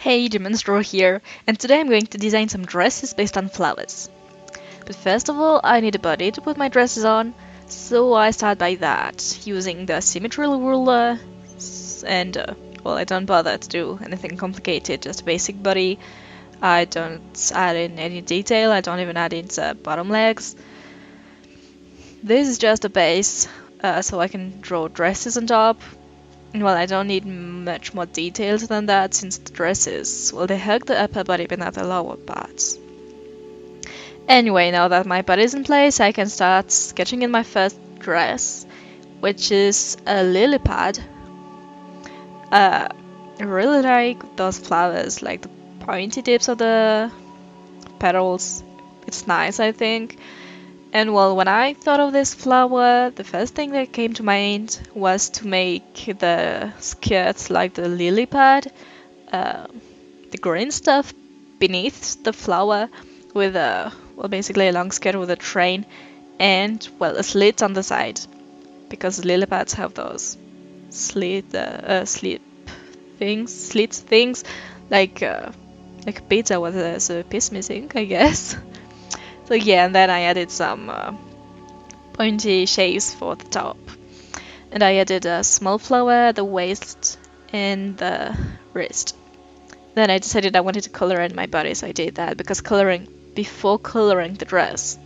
Hey, Demonstro here, and today I'm going to design some dresses based on flowers. But first of all, I need a body to put my dresses on, so I start by that, using the symmetry ruler, and well, I don't bother to do anything complicated, just a basic body. I don't add in any detail, I don't even add in the bottom legs. This is just a base, so I can draw dresses on top. Well, I don't need much more details than that since the dresses, well, they hug the upper body but not the lower parts. Anyway, now that my body's in place, I can start sketching in my first dress, which is a lily pad. I really like those flowers, like the pointy tips of the petals. It's nice, I think. And well, when I thought of this flower, the first thing that came to mind was to make the skirts like the lily pad, the green stuff beneath the flower with basically a long skirt with a train and, well, a slit on the side because lily pads have those slit things like a pizza with a piece missing, I guess. So yeah, and then I added some pointy shapes for the top. And I added a small flower at the waist and the wrist. Then I decided I wanted to color in my body, so I did that before coloring the dress.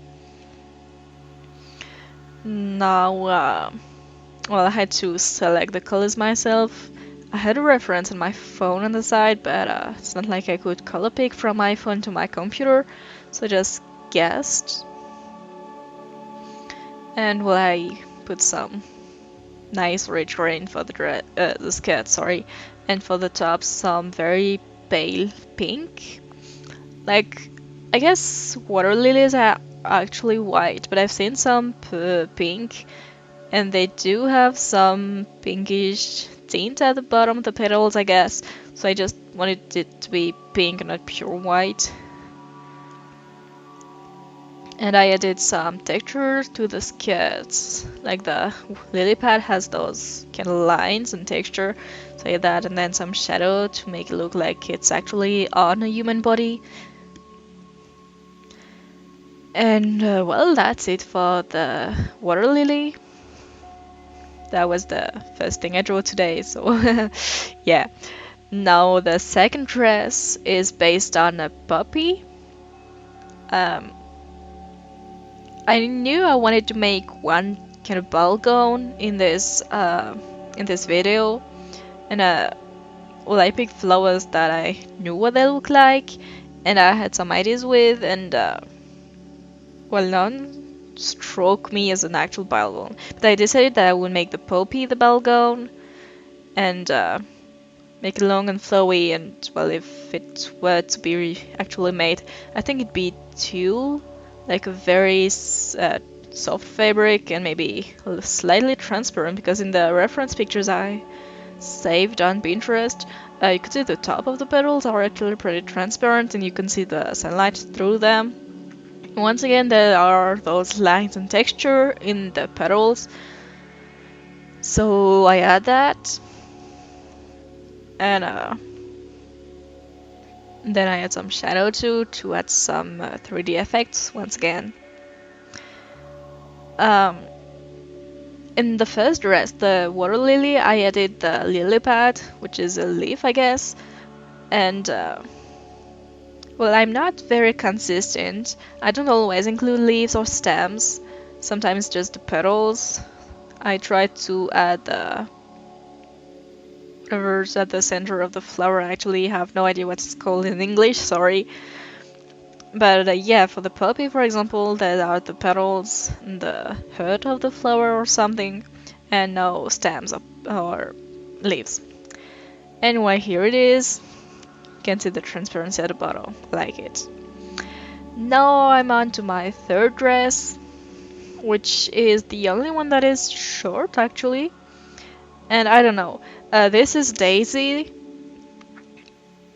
Now, well, I had to select the colors myself. I had a reference on my phone on the side, but it's not like I could color pick from my phone to my computer, so I just guessed. And well, I put some nice rich green for the skirt, sorry, and for the top some very pale pink. Like, I guess water lilies are actually white, but I've seen some pink, and they do have some pinkish tint at the bottom of the petals, I guess. So I just wanted it to be pink and not pure white. And I added some texture to the skirts, like the lily pad has those kind of lines and texture, so I add that, and then some shadow to make it look like it's actually on a human body. And well, that's it for the water lily. That was the first thing I drew today, so yeah. Now the second dress is based on a puppy. I knew I wanted to make one kind of ball gown in this video, and well, I picked flowers that I knew what they look like, and I had some ideas with, and well, none struck me as an actual ball gown. But I decided that I would make the poppy the ball gown, and make it long and flowy. And well, if it were to be actually made, I think it'd be tulle, like a very soft fabric and maybe slightly transparent, because in the reference pictures I saved on Pinterest, you could see the top of the petals are actually pretty transparent and you can see the sunlight through them. Once again, there are those lines and texture in the petals, so I add that, and then I add some shadow too to add some 3D effects once again. In the first dress, the water lily, I added the lily pad, which is a leaf, I guess. And well, I'm not very consistent. I don't always include leaves or stems. Sometimes just the petals. I try to add the whatever's at the center of the flower. I actually have no idea what it's called in English, sorry. But yeah, for the poppy, for example, there are the petals and the heart of the flower or something, and no stems or leaves. Anyway, here it is. You can see the transparency at the bottom. I like it. Now I'm on to my third dress, which is the only one that is short, actually. And I don't know. This is Daisy.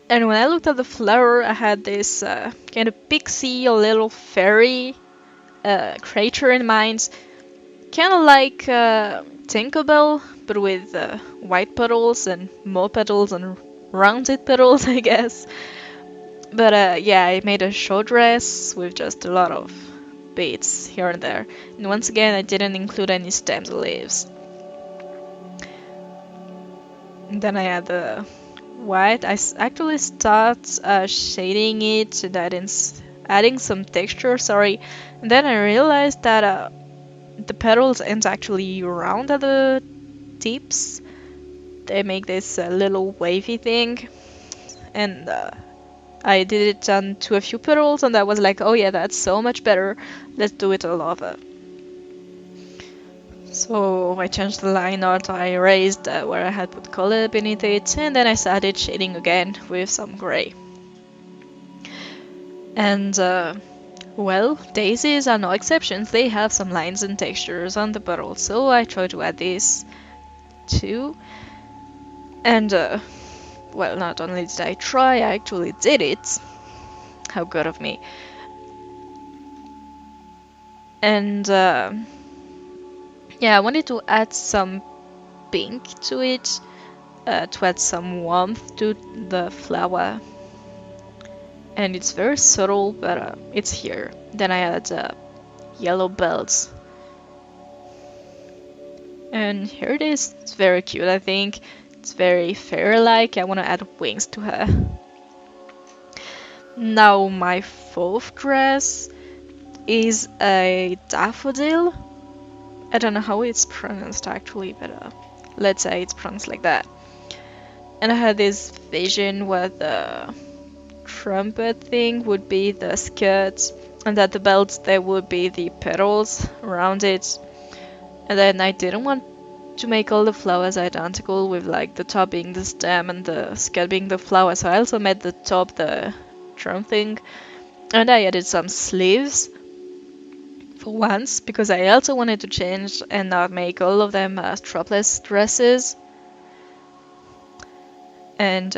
And when I looked at the flower, I had this kind of pixie or little fairy creature in mind. Kind of like Tinkerbell, but with white petals and more petals and rounded petals, I guess. But yeah, I made a short dress with just a lot of beads here and there. And once again, I didn't include any stems or leaves. And then I add the white. Actually start shading it and adding some texture, sorry. And then I realized that the petals aren't actually round at the tips. They make this little wavy thing. And I did it to a few petals, and I was like, oh yeah, that's so much better. Let's do it all over. So I changed the line art, I erased where I had put color beneath it, and then I started shading again with some gray. And well, daisies are no exceptions. They have some lines and textures on the bottle, so I tried to add this too. And well, not only did I try, I actually did it. How good of me. And yeah, I wanted to add some pink to it, to add some warmth to the flower. And it's very subtle, but it's here. Then I add yellow bells. And here it is. It's very cute, I think. It's very fairy-like. I want to add wings to her. Now my fourth dress is a daffodil. I don't know how it's pronounced actually, but let's say it's pronounced like that. And I had this vision where the trumpet thing would be the skirt, and that the belts there would be the petals around it. And then I didn't want to make all the flowers identical, with like the top being the stem and the skirt being the flower, so I also made the top the drum thing, and I added some sleeves for once, because I also wanted to change and not make all of them strapless dresses. And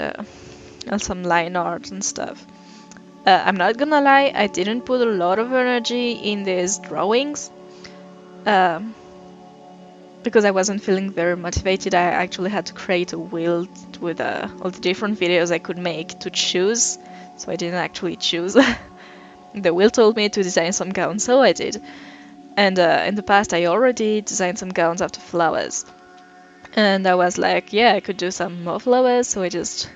some line art and stuff. I'm not gonna lie, I didn't put a lot of energy in these drawings, because I wasn't feeling very motivated. I actually had to create a wheel with all the different videos I could make to choose, so I didn't actually choose. The wheel told me to design some gowns, so I did. And in the past I already designed some gowns after flowers. And I was like, yeah, I could do some more flowers, so I just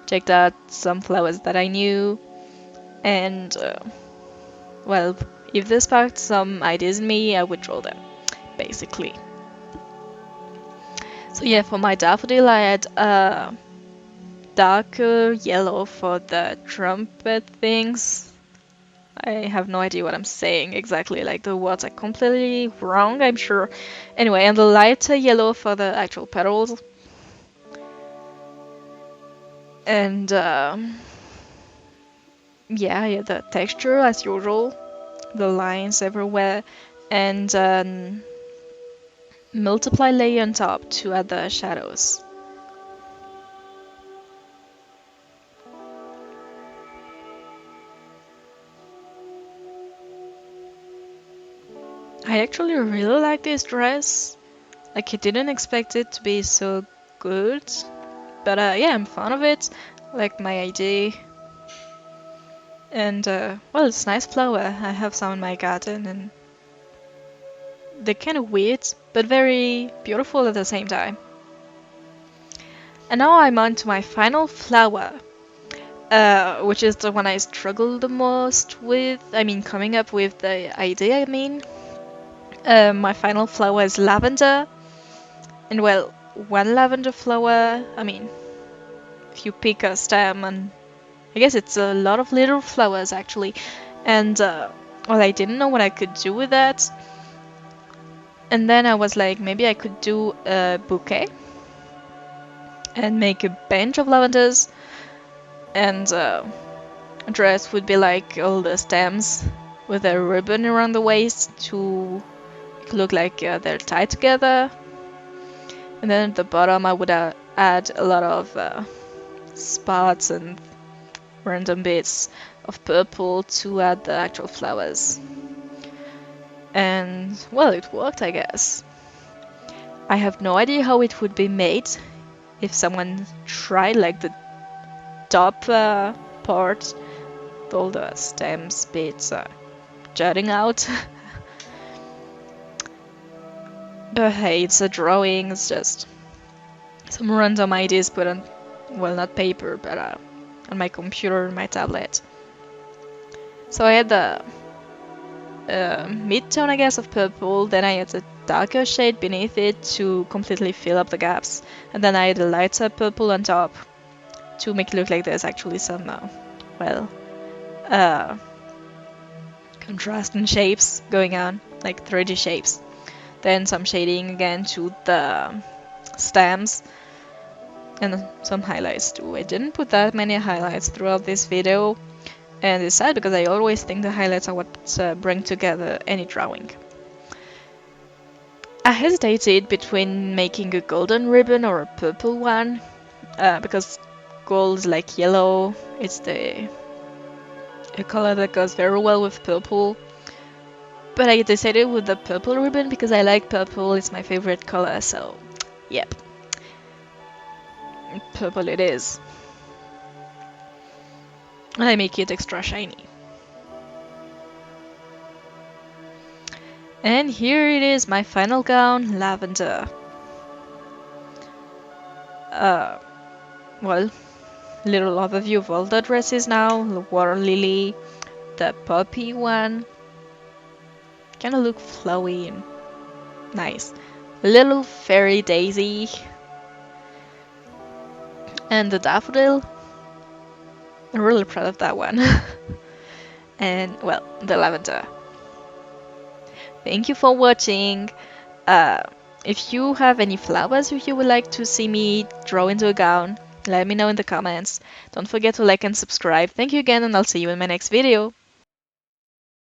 checked out some flowers that I knew. And, well, if they sparked some ideas in me, I would draw them, basically. So yeah, for my daffodil, I had darker yellow for the trumpet things. I have no idea what I'm saying exactly, like the words are completely wrong, I'm sure. Anyway, and the lighter yellow for the actual petals. And yeah, the texture as usual, the lines everywhere, and multiply layer on top to add the shadows. I actually really like this dress. Like, I didn't expect it to be so good, but yeah, I'm fond of it. Like my idea. And well, it's a nice flower. I have some in my garden, and they're kind of weird, but very beautiful at the same time. And now I'm on to my final flower, which is the one I struggled the most with. I mean, coming up with the idea, I mean. My final flower is lavender. And well, one lavender flower, I mean, if you pick a stem, and I guess it's a lot of little flowers actually. And well, I didn't know what I could do with that. And then I was like, maybe I could do a bouquet and make a bench of lavenders, and a dress would be like all the stems with a ribbon around the waist to look like they're tied together. And then at the bottom I would add a lot of spots and random bits of purple to add the actual flowers. And well, it worked, I guess. I have no idea how it would be made if someone tried like the top part, all the stems bits jutting out. But hey, it's a drawing, it's just some random ideas put on, well, not paper, but on my computer, my tablet. So I had the mid-tone, I guess, of purple, then I had a darker shade beneath it to completely fill up the gaps, and then I had a lighter purple on top to make it look like there's actually some, well, contrast in shapes going on, like 3D shapes. Then some shading again to the stems, and some highlights too. I didn't put that many highlights throughout this video, and it's sad because I always think the highlights are what bring together any drawing. I hesitated between making a golden ribbon or a purple one, because gold is like yellow, it's a color that goes very well with purple. But I decided with the purple ribbon because I like purple, it's my favorite color, so yep. Purple it is. And I make it extra shiny. And here it is, my final gown, Lavender. Well, little overview of all the dresses now. The Waterlily, the poppy one. Kinda look flowy and nice. Little fairy daisy. And the Daffodil. I'm really proud of that one. And, well, the Lavender. Thank you for watching. If you have any flowers you would like to see me draw into a gown, let me know in the comments. Don't forget to like and subscribe. Thank you again, and I'll see you in my next video.